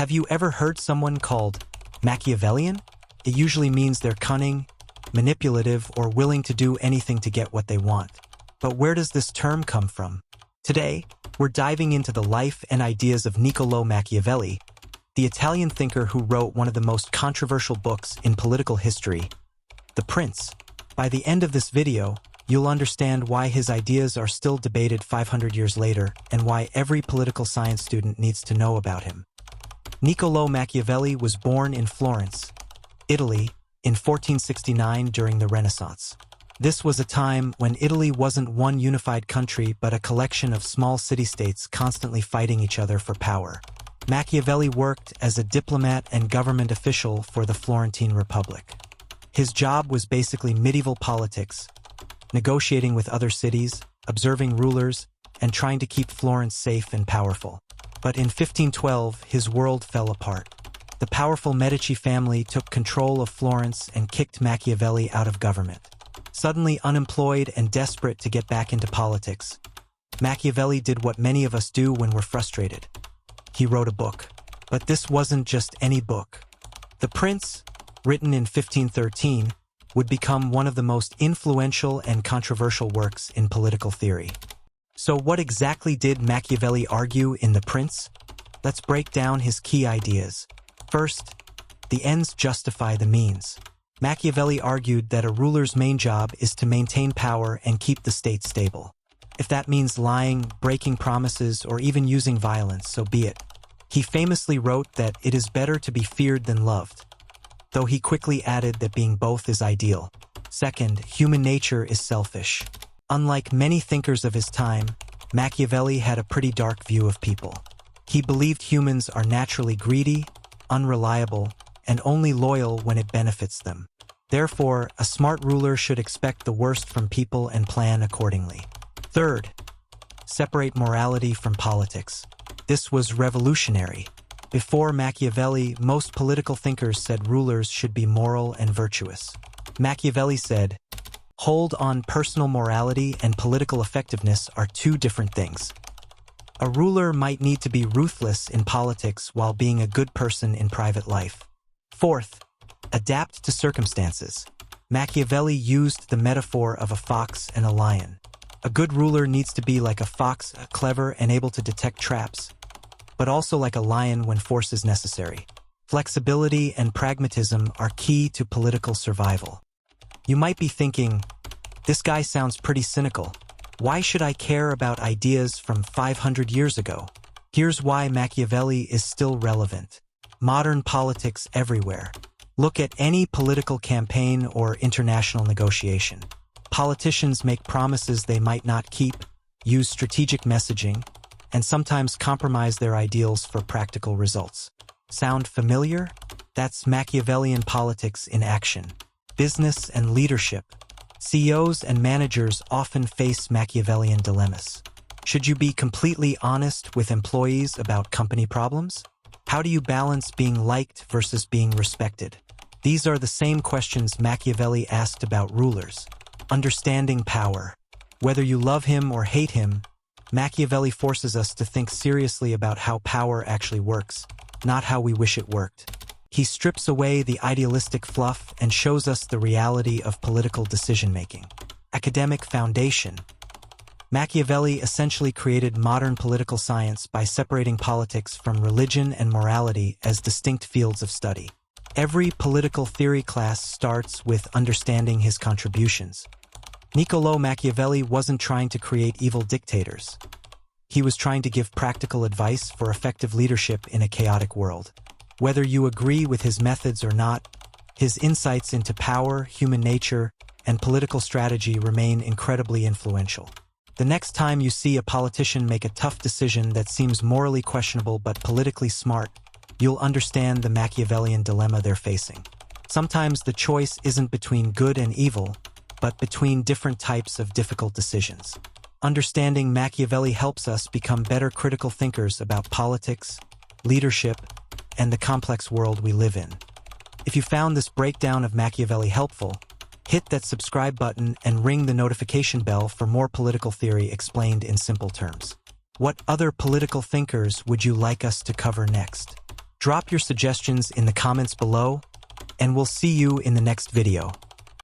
Have you ever heard someone called Machiavellian? It usually means they're cunning, manipulative, or willing to do anything to get what they want. But where does this term come from? Today, we're diving into the life and ideas of Niccolò Machiavelli, the Italian thinker who wrote one of the most controversial books in political history, The Prince. By the end of this video, you'll understand why his ideas are still debated 500 years later and why every political science student needs to know about him. Niccolò Machiavelli was born in Florence, Italy, in 1469 during the Renaissance. This was a time when Italy wasn't one unified country but a collection of small city-states constantly fighting each other for power. Machiavelli worked as a diplomat and government official for the Florentine Republic. His job was basically medieval politics, negotiating with other cities, observing rulers, and trying to keep Florence safe and powerful. But in 1512, his world fell apart. The powerful Medici family took control of Florence and kicked Machiavelli out of government. Suddenly unemployed and desperate to get back into politics, Machiavelli did what many of us do when we're frustrated. He wrote a book. But this wasn't just any book. The Prince, written in 1513, would become one of the most influential and controversial works in political theory. So what exactly did Machiavelli argue in The Prince? Let's break down his key ideas. First, the ends justify the means. Machiavelli argued that a ruler's main job is to maintain power and keep the state stable. If that means lying, breaking promises, or even using violence, so be it. He famously wrote that it is better to be feared than loved, though he quickly added that being both is ideal. Second, human nature is selfish. Unlike many thinkers of his time, Machiavelli had a pretty dark view of people. He believed humans are naturally greedy, unreliable, and only loyal when it benefits them. Therefore, a smart ruler should expect the worst from people and plan accordingly. Third, separate morality from politics. This was revolutionary. Before Machiavelli, most political thinkers said rulers should be moral and virtuous. Machiavelli said, "Hold on, personal morality and political effectiveness are two different things." A ruler might need to be ruthless in politics while being a good person in private life. Fourth, adapt to circumstances. Machiavelli used the metaphor of a fox and a lion. A good ruler needs to be like a fox, clever and able to detect traps, but also like a lion when force is necessary. Flexibility and pragmatism are key to political survival. You might be thinking, this guy sounds pretty cynical. Why should I care about ideas from 500 years ago? Here's why Machiavelli is still relevant. Modern politics everywhere. Look at any political campaign or international negotiation. Politicians make promises they might not keep, use strategic messaging, and sometimes compromise their ideals for practical results. Sound familiar? That's Machiavellian politics in action. Business and leadership. CEOs and managers often face Machiavellian dilemmas. Should you be completely honest with employees about company problems? How do you balance being liked versus being respected? These are the same questions Machiavelli asked about rulers. Understanding power. Whether you love him or hate him, Machiavelli forces us to think seriously about how power actually works, not how we wish it worked. He strips away the idealistic fluff and shows us the reality of political decision-making. Academic foundation. Machiavelli essentially created modern political science by separating politics from religion and morality as distinct fields of study. Every political theory class starts with understanding his contributions. Niccolò Machiavelli wasn't trying to create evil dictators. He was trying to give practical advice for effective leadership in a chaotic world. Whether you agree with his methods or not, his insights into power, human nature, and political strategy remain incredibly influential. The next time you see a politician make a tough decision that seems morally questionable but politically smart, you'll understand the Machiavellian dilemma they're facing. Sometimes the choice isn't between good and evil, but between different types of difficult decisions. Understanding Machiavelli helps us become better critical thinkers about politics, leadership, and the complex world we live in. If you found this breakdown of Machiavelli helpful, hit that subscribe button and ring the notification bell for more political theory explained in simple terms. What other political thinkers would you like us to cover next? Drop your suggestions in the comments below, and we'll see you in the next video.